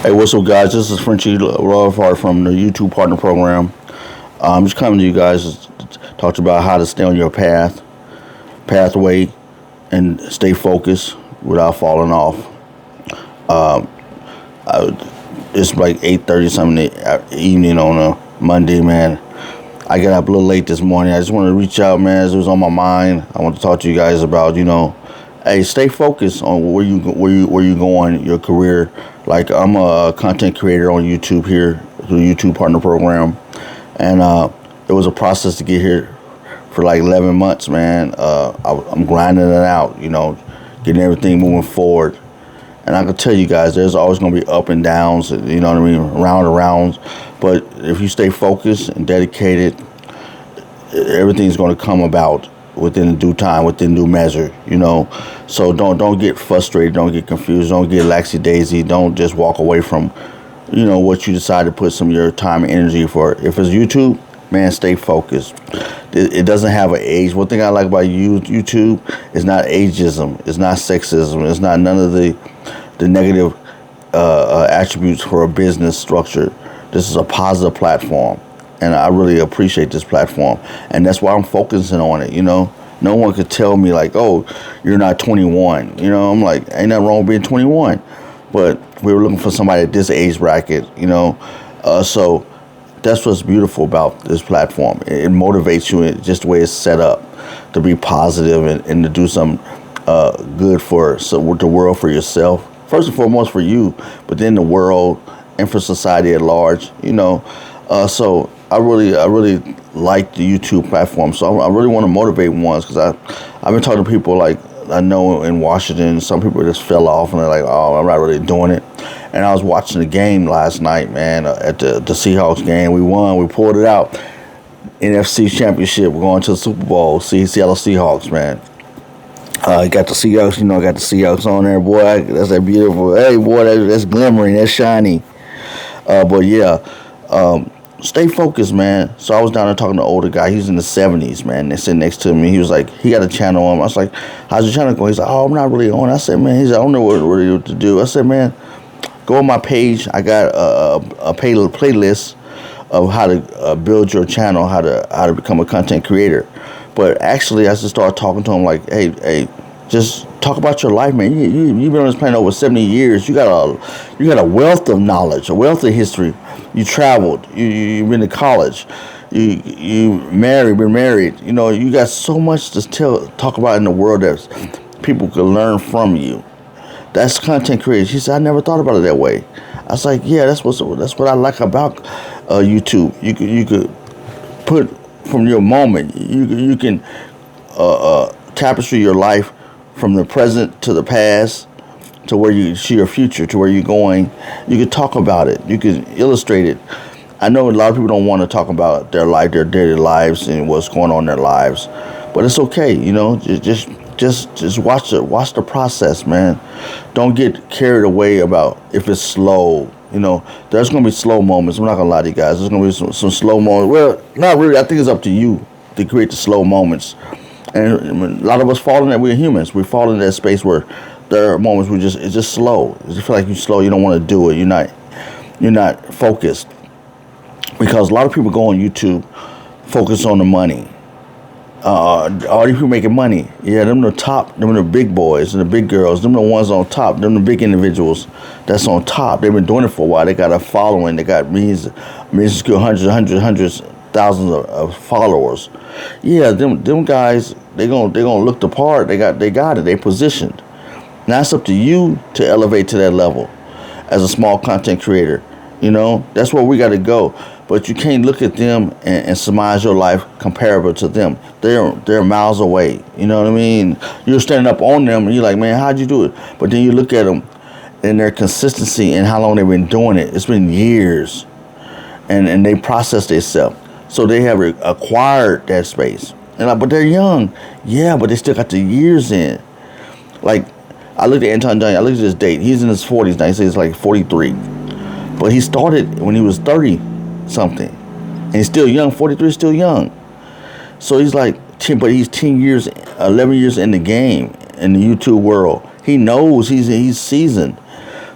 Hey, what's up, guys? This is Frenchie Lovehart from the YouTube Partner Program. I'm just coming to you guys to talk about how to stay on your pathway, and stay focused without falling off. Um, it's like 8:30 something evening on a Monday, man. I got up a little late this morning. I just wanted to reach out, man, as it was on my mind. I want to talk to you guys about, hey, stay focused on where you going, your career. Like, I'm a content creator on YouTube here through the YouTube Partner Program, and it was a process to get here for like 11 months, man. I'm grinding it out, getting everything moving forward. And I can tell you guys, there's always going to be up and downs, you know what I mean, round and rounds. But if you stay focused and dedicated, everything's going to come about within due time, within due measure. So don't get frustrated, don't get confused, don't get laxy-daisy, don't just walk away from, what you decide to put some of your time and energy for. If it's YouTube, man, stay focused. It doesn't have an age. One thing I like about YouTube is not ageism, it's not sexism, it's not none of the negative attributes for a business structure. This is a positive platform, and I really appreciate this platform, and that's why I'm focusing on it. No one could tell me like, oh, you're not 21. I'm like, ain't nothing wrong with being 21, but we were looking for somebody at this age bracket. So that's what's beautiful about this platform. It motivates you just the way it's set up to be positive and to do some good for the world, for yourself, first and foremost for you, but then the world and for society at large. So I really like the YouTube platform. So I really want to motivate ones, because I've been talking to people like I know in Washington. Some people just fell off and they're like, oh, I'm not really doing it. And I was watching the game last night, man, at the Seahawks game. We won. We pulled it out. NFC Championship. We're going to the Super Bowl. Seattle Seahawks, man. Got the Seahawks, got the Seahawks on there, boy. That's that beautiful. Hey, boy, that's glimmering. That's shiny. But yeah, stay focused, man. So I was down there talking to an older guy. He's in the 70s, man. They sitting next to me. He was like, he got a channel on. I was like, how's your channel going? He's like, oh, I'm not really on. I said, man, I don't know what to do. I said, man, go on my page. I got a playlist of how to build your channel, how to become a content creator. But actually, I just started talking to him like, hey, just talk about your life, man. You've been on this planet over 70 years. You got a wealth of knowledge, a wealth of history. You traveled. You've been to college. You been married. You got so much to talk about in the world that people could learn from you. That's content creation. She said, I never thought about it that way. I was like, yeah, that's what I like about YouTube. You could put from your moment. You can tapestry your life from the present to the past, to where you see your future, to where you're going. You can talk about it. You can illustrate it. I know a lot of people don't want to talk about their life, their daily lives, and what's going on in their lives, but it's okay. Just watch the process, man. Don't get carried away about if it's slow. There's gonna be slow moments. I'm not gonna lie to you guys. There's gonna be some slow moments. Well, not really. I think it's up to you to create the slow moments. And a lot of us fall in that. We're humans. We fall in that space where there are moments where it's just slow. You feel like you're slow. You don't want to do it. You're not focused, because a lot of people go on YouTube, focus on the money. All these people making money. Yeah, them the top. Them the big boys and the big girls. Them the ones on top. Them the big individuals that's on top. They've been doing it for a while. They got a following. They got millions, hundreds, thousands of followers. Yeah, them guys. They gonna look the part. They got it. They positioned. Now it's up to you to elevate to that level as a small content creator. That's where we got to go. But you can't look at them and surmise your life comparable to them. They're miles away. You know what I mean? You're standing up on them and you're like, man, how'd you do it? But then you look at them and their consistency and how long they've been doing it. It's been years. And they process themselves. So they have acquired that space. But they're young. Yeah, but they still got the years in. Like, I looked at Anton Johnson. I looked at his date. He's in his 40s now. He says he's like 43. But he started when he was 30 something. And he's still young. 43 is still young. So he's like 10, but he's 10 years, 11 years in the game, in the YouTube world. He knows he's seasoned.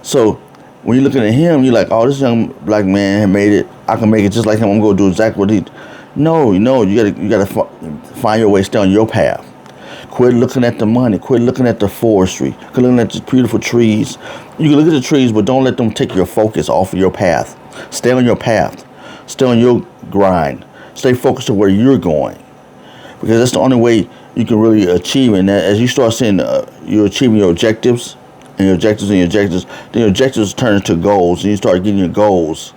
So when you're looking at him, you're like, oh, this young black man had made it. I can make it just like him. I'm gonna do exactly what he. No, you gotta find your way, stay on your path. Quit looking at the money. Quit looking at the forestry. Quit looking at the beautiful trees. You can look at the trees, but don't let them take your focus off of your path. Stay on your path. Stay on your grind. Stay focused on where you're going, because that's the only way you can really achieve. And as you start seeing you're achieving your objectives, then your objectives turn into goals, and you start getting your goals,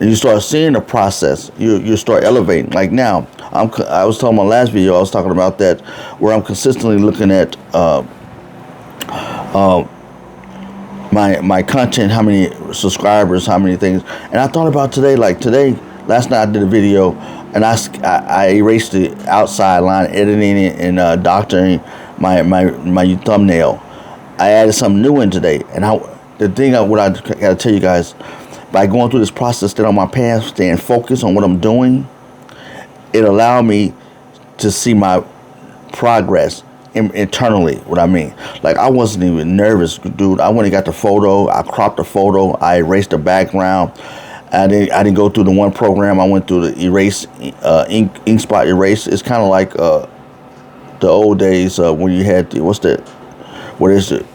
and you start seeing the process. You start elevating. Like now, I was talking about my last video. I was talking about that, where I'm consistently looking at my content, how many subscribers, how many things. And I thought about today. Last night I did a video, and I erased the outside line, editing it and doctoring my thumbnail. I added something new in today, and what I gotta tell you guys, by going through this process, staying on my path, staying focused on what I'm doing, it allowed me to see my progress internally. What I mean, like, I wasn't even nervous, dude. I went and got the photo, I cropped the photo, I erased the background. I didn't go through the one program. I went through the erase, ink spot erase. It's kind of like the old days when you had what is it?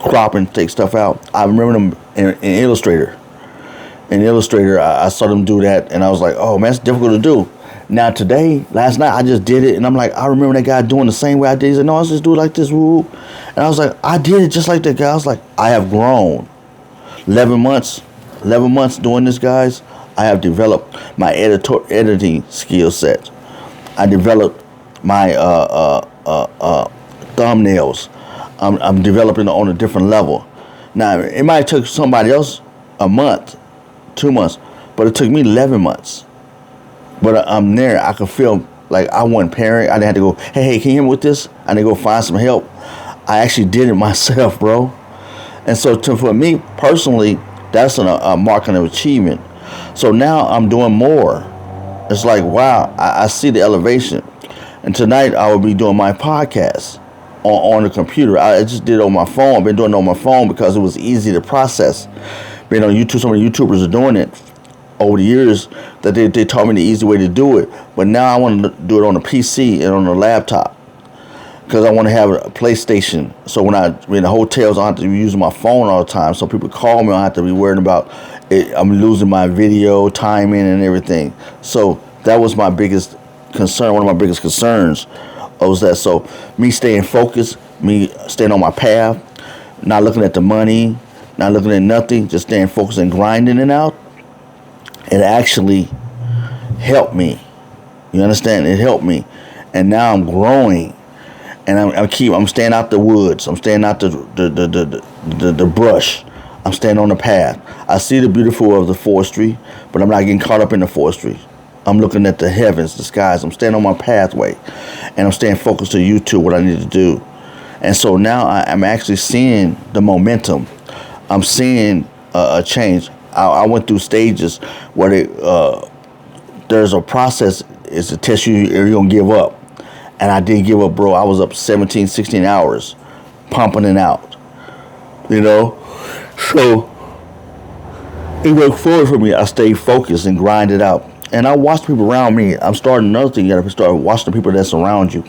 Crop and take stuff out. I remember them in Illustrator. In Illustrator, I saw them do that, and I was like, oh man, it's difficult to do. Now last night, I just did it, and I'm like, I remember that guy doing the same way I did. He said, no, let's just do it like this, woo. And I was like, I did it just like that guy. I was like, I have grown. 11 months doing this, guys. I have developed my editing skill set. I developed my thumbnails. I'm developing on a different level. Now, it might have took somebody else a month, 2 months, but it took me 11 months. But I'm there. I could feel like I wasn't parent. I didn't have to go, hey, can you hear me with this? I didn't go find some help. I actually did it myself, bro. And so for me personally, that's a mark of achievement. So now I'm doing more. It's like, wow, I see the elevation. And tonight I will be doing my podcast on the computer. I just did it on my phone. I've been doing it on my phone because it was easy to process. Being on YouTube, so many YouTubers are doing it over the years that they taught me the easy way to do it. But now I want to do it on a PC and on a laptop, because I want to have a PlayStation. So when I'm in the hotels, I don't have to be using my phone all the time. So people call me, I don't have to be worried about it. I'm losing my video timing and everything. So that was my biggest concern. One of my biggest concerns was that. So me staying focused, me staying on my path, not looking at the money, not looking at nothing, just staying focused and grinding it out. It actually helped me. You understand? It helped me, and now I'm growing. And I'm staying out the woods. I'm staying out the brush. I'm staying on the path. I see the beautiful of the forestry, but I'm not getting caught up in the forestry. I'm looking at the heavens, the skies. I'm staying on my pathway, and I'm staying focused to YouTube, what I need to do. And so now I'm actually seeing the momentum. I'm seeing a change. I went through stages where there's a process. It's to test you if you're going to give up. And I didn't give up, bro. I was up 17, 16 hours pumping it out, So it worked forward for me. I stayed focused and grinded out. And I watched people around me. I'm starting another thing. You got to start watching the people that surround you.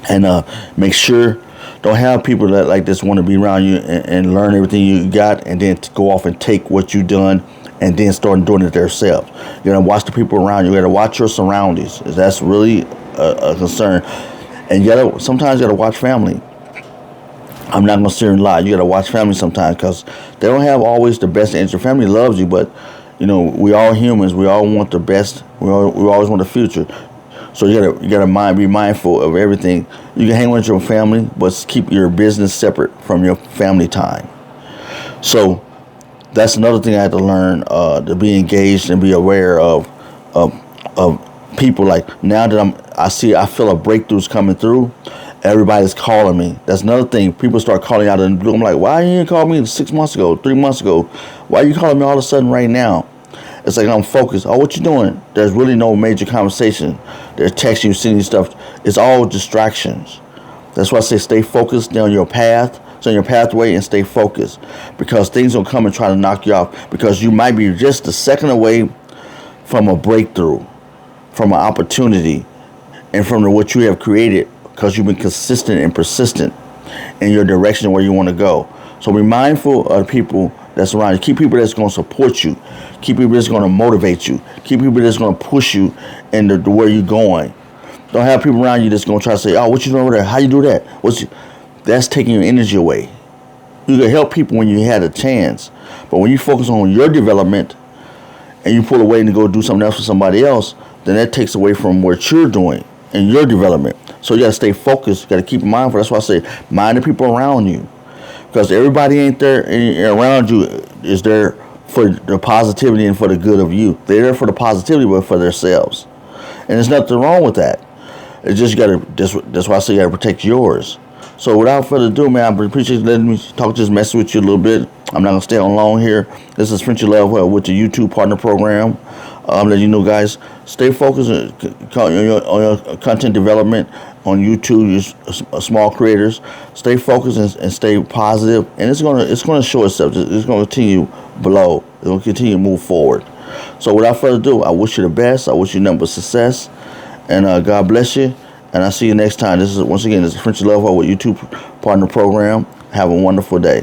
And make sure, don't have people that like this want to be around you and learn everything you got, and then go off and take what you done and then start doing it themselves. You got to watch the people around you. You got to watch your surroundings. That's really a concern. And sometimes you got to watch family. I'm not going to sit here and lie. You got to watch family sometimes, because they don't have always the best interest. Your family loves you, but we all humans. We all want the best. We always want the future. So you gotta be mindful of everything. You can hang with your family, but keep your business separate from your family time. So that's another thing I had to learn, to be engaged and be aware of people. Like, now that I feel a breakthroughs coming through. Everybody's calling me. That's another thing. People start calling out of the blue. I'm like, why didn't you call me 6 months ago, 3 months ago? Why are you calling me all of a sudden right now? It's like, I'm focused. Oh, what you doing? There's really no major conversation. They're texting you, sending you stuff. It's all distractions. That's why I say stay focused, stay on your path, Stay on your pathway and stay focused, because things will come and try to knock you off, because you might be just a second away from a breakthrough, from an opportunity, and from what you have created, because you've been consistent and persistent in your direction where you want to go. So be mindful of the people that's around you. Keep people that's going to support you. Keep people that's going to motivate you. Keep people that's going to push you into where you're going. Don't have people around you that's going to try to say, oh, what you doing over there? How you do that? That's taking your energy away. You can help people when you had a chance. But when you focus on your development and you pull away and go do something else for somebody else, then that takes away from what you're doing and your development. So you got to stay focused. You got to keep mindful. That's why I say mind the people around you. Because everybody ain't there around you is there for the positivity and for the good of you. They're there for the positivity, but for themselves. And there's nothing wrong with that. It's just you got to. That's why I say you got to protect yours. So without further ado, man, I appreciate you letting me talk this message with you a little bit. I'm not gonna stay on long here. This is Frenchy Love with the YouTube Partner Program. Let you know, guys, stay focused on your content development on YouTube. You small creators, stay focused and stay positive, and it's gonna show itself. It's gonna continue below. It's gonna continue to move forward. So without further ado, I wish you the best. I wish you nothing but success, and God bless you. And I'll see you next time. This is Frenchy Love with YouTube Partner Program. Have a wonderful day.